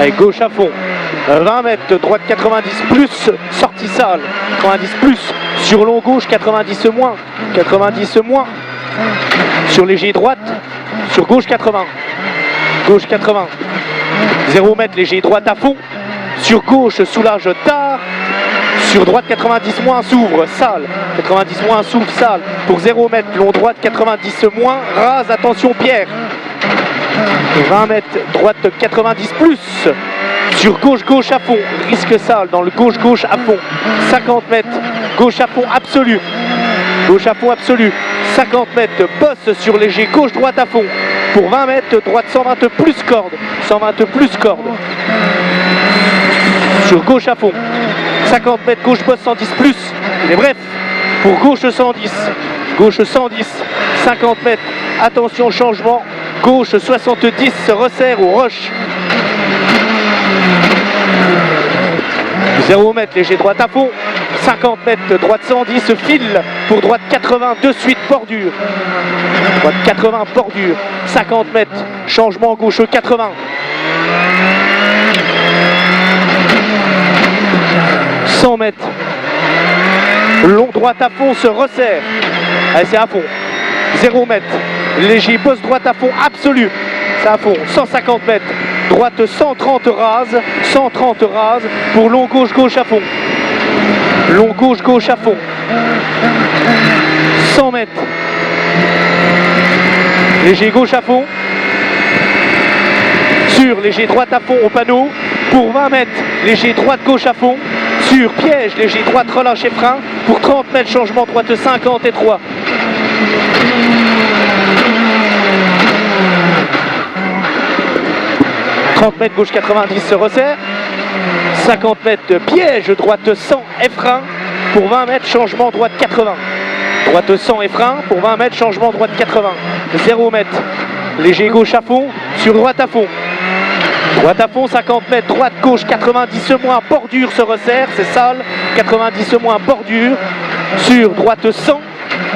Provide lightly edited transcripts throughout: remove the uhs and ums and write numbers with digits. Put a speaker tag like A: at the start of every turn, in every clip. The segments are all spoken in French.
A: Allez, gauche à fond. 20 mètres, droite 90 plus, sortie sale. 90 plus, sur long gauche 90 moins. 90 moins. Sur léger droite, sur gauche 80. Gauche 80. 0 mètre, léger droite à fond. Sur gauche, soulage tard. Sur droite 90 moins, s'ouvre, sale. 90 moins, s'ouvre, sale. Pour 0 mètre, long droite 90 moins, rase, attention pierre. 20 mètres, droite 90 plus. Sur gauche à fond, risque sale dans le gauche à fond. 50 mètres, gauche à fond absolu. Gauche à fond absolu. 50 mètres, bosse sur léger gauche-droite à fond. Pour 20 mètres, droite 120 plus corde. 120 plus corde. Sur gauche à fond. 50 mètres, gauche bosse 110 plus. Il est bref. Pour gauche 110. Gauche 110. 50 mètres. Attention, changement. Gauche 70 se resserre aux roches. 0 mètre, léger droite à fond. 50 mètres, droite 110, file. Pour droite 80, de suite, bordure. Droite 80, bordure. 50 mètres, changement gauche 80. 100 mètres. Long droite à fond, se resserre. Allez, c'est à fond. 0 mètre. Léger bosse droite à fond, absolu. C'est à fond. 150 mètres. Droite 130 rase. 130 rase. Pour long gauche à fond. Long gauche à fond. 100 mètres. Léger gauche à fond. Sur léger droite à fond au panneau. Pour 20 mètres, léger droite gauche à fond. Sur piège, léger droite relâche et frein. Pour 30 mètres, changement droite 50 et 3. Mètres, gauche 90 se resserre. 50 mètres, piège, droite 100 et frein. Pour 20 mètres, changement droite 80. Droite 100 et frein. Pour 20 mètres, changement droite 80. 0 mètre, léger gauche à fond. Sur droite à fond. Droite à fond, 50 mètres, droite gauche 90 moins, bordure se resserre, c'est sale. 90 moins, bordure. Sur droite 100.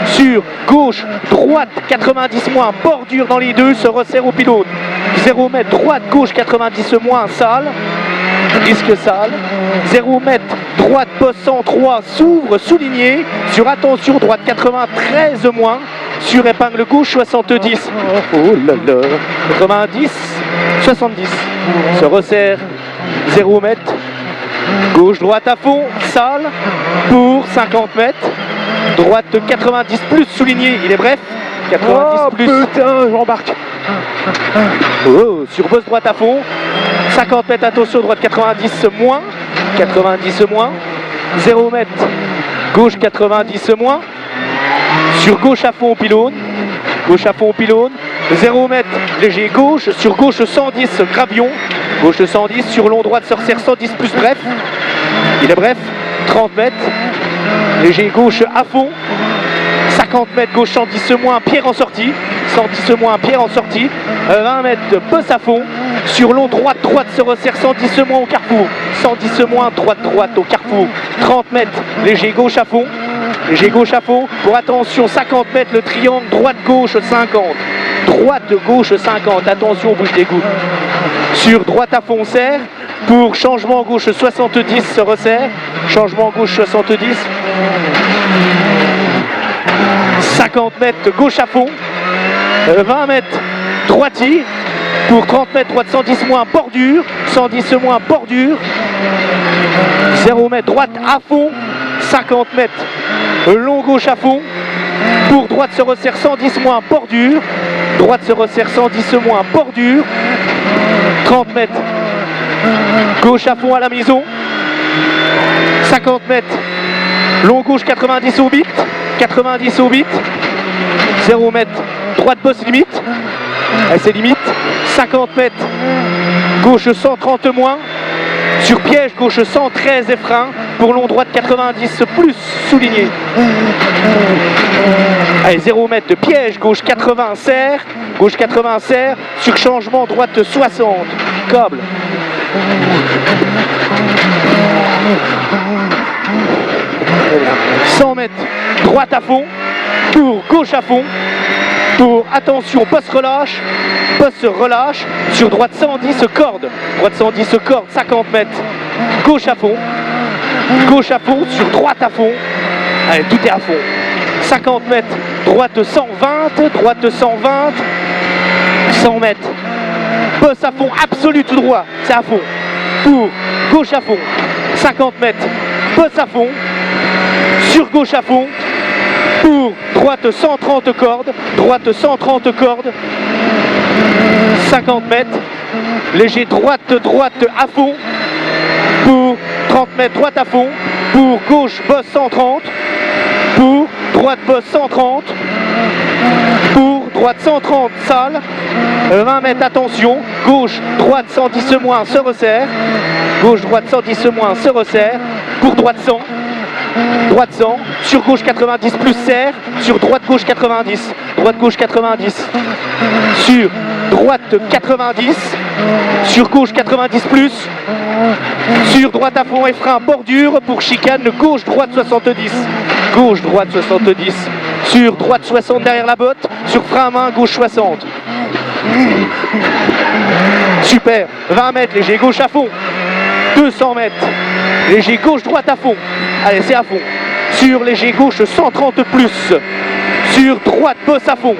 A: Sur gauche, droite 90 moins, bordure dans les deux, se resserre au pylône. 0 mètre, droite, gauche 90 moins, sale, risque sale. 0 mètre, droite, bosse 103, s'ouvre, souligné. Sur attention, droite 93 moins. Sur épingle gauche 70. Oh là là. 90, 70. Se resserre. 0 mètre. Gauche, droite à fond, sale. Pour 50 mètres. Droite 90 plus, souligné. Il est bref. 90 plus.
B: Putain, j'embarque.
A: Oh, sur bosse droite à fond. 50 mètres, attention, droite 90 moins. 90 moins. 0 mètre. Gauche 90 moins. Sur gauche à fond au pylône. Gauche à fond au pylône. 0 mètre, léger gauche. Sur gauche 110, gravion. Gauche 110, sur long droite se resserre 110 plus bref. Il est bref. 30 mètres. Léger gauche à fond. 50 mètres, gauche 110 moins, pierre en sortie. 110 moins, pierre en sortie. 20 mètres, bosse à fond. Sur long droite se resserre 110 moins au carrefour. 110 moins, droite au carrefour. 30 mètres, léger gauche à fond. Léger gauche à fond. Pour attention, 50 mètres, le triangle, droite-gauche 50. Droite-gauche 50. Attention, bouge des gouttes. Sur droite à fond, serre. Pour changement gauche 70, se resserre. Changement gauche 70. 50 mètres, gauche à fond. 20 mètres, droitier. Pour 30 mètres, droite 110 moins, bordure. 110 moins, bordure. 0 mètre, droite à fond. 50 mètres, long gauche à fond. Pour droite se resserre 110 moins, bordure. Droite se resserre 110 moins, bordure. 30 mètres, gauche à fond à la maison. 50 mètres, long gauche 90 au bit. 90 au bit. 0 mètre, droite bosse limite. C'est limite. 50 mètres, gauche 130 moins. Sur piège, gauche 113 et frein. Pour long droite 90 plus, souligné. Allez, 0 mètre de piège, gauche 80 serre. Gauche 80 serre. Sur changement, droite 60. Câble. Voilà. 100 mètres, droite à fond. Pour gauche à fond. pour, attention, poste relâche, sur droite 110 corde, 50 mètres, gauche à fond, sur droite à fond, allez, tout est à fond, 50 mètres, droite 120, 100 mètres, bosse à fond, absolu tout droit, c'est à fond, pour, gauche à fond, 50 mètres, bosse à fond, sur gauche à fond, pour, droite 130 cordes, 50 mètres, léger droite à fond, pour 30 mètres droite à fond, pour gauche bosse 130, pour droite bosse 130, pour droite 130 sale, 20 mètres attention, gauche droite 110 moins se resserre, gauche droite 110 moins se resserre, pour droite 100, sur gauche 90 plus serre, sur droite gauche 90, sur droite 90, sur gauche 90 plus, sur droite à fond et frein bordure pour chicane gauche droite 70, sur droite 60 derrière la botte, sur frein à main gauche 60. Super, 20 mètres léger gauche à fond, 200 mètres, léger gauche droite à fond, allez c'est à fond, sur léger gauche 130 plus, sur droite bosse à fond,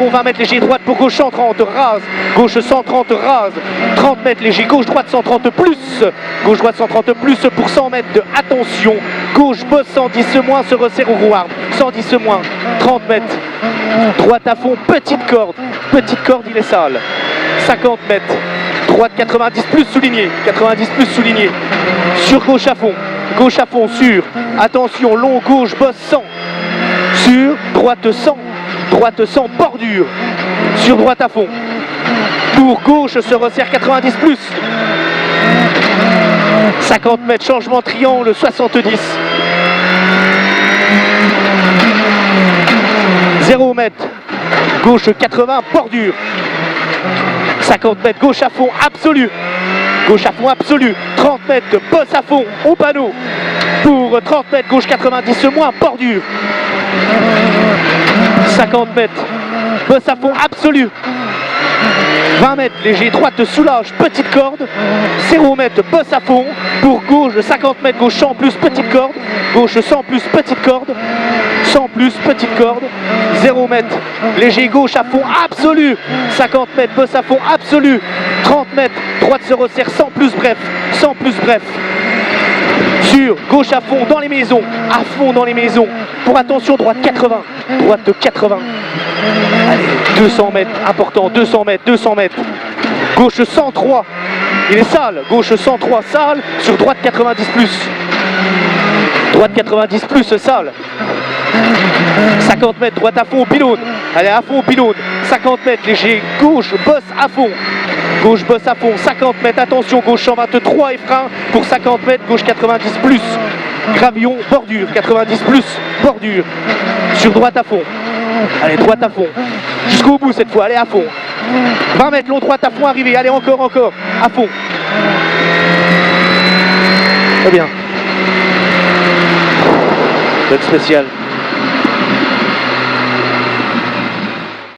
A: 20 mètres léger droite pour gauche 130 rase, gauche 130 rase, 30 mètres léger gauche droite 130 plus, gauche droite 130 plus pour 100 mètres de attention, gauche bosse 110 moins se resserre au rouard, 110 moins, 30 mètres, droite à fond, petite corde il est sale, 50 mètres, droite 90 plus souligné, sur gauche à fond, sur, attention, long gauche bosse 100, sur droite 100, bordure, sur droite à fond, pour gauche se resserre 90 plus, 50 mètres, changement triangle 70, 0 mètres, gauche 80, bordure, 50 mètres, gauche à fond absolu, 30 mètres, bosse à fond au panneau, pour 30 mètres, gauche 90 moins, bordure, 50 mètres, bosse à fond absolu, 20 mètres, léger droite soulage, petite corde, 0 mètres, bosse à fond, pour gauche 50 mètres, gauche 100 plus, petite corde, gauche 100 plus, petite corde, 100 plus, petite corde, 0 mètres, léger gauche à fond absolu, 50 mètres, bosse à fond absolu, 30 mètres, droite se resserre, 100 plus bref, sur gauche à fond dans les maisons, pour attention droite 80, allez 200 mètres, important, 200 mètres, gauche 103, il est sale, gauche 103 sale, sur droite 90 plus, sale, 50 mètres, droite à fond au pylône, allez à fond au pylône, 50 mètres, léger, gauche, bosse à fond, 50 mètres, attention, gauche 123 et frein pour 50 mètres, gauche 90 plus, gravillon, bordure, 90 plus, bordure, sur droite à fond, allez, droite à fond, jusqu'au bout cette fois, allez à fond, 20 mètres, long droite à fond, arrivé, allez encore, à fond, très bien, spécial.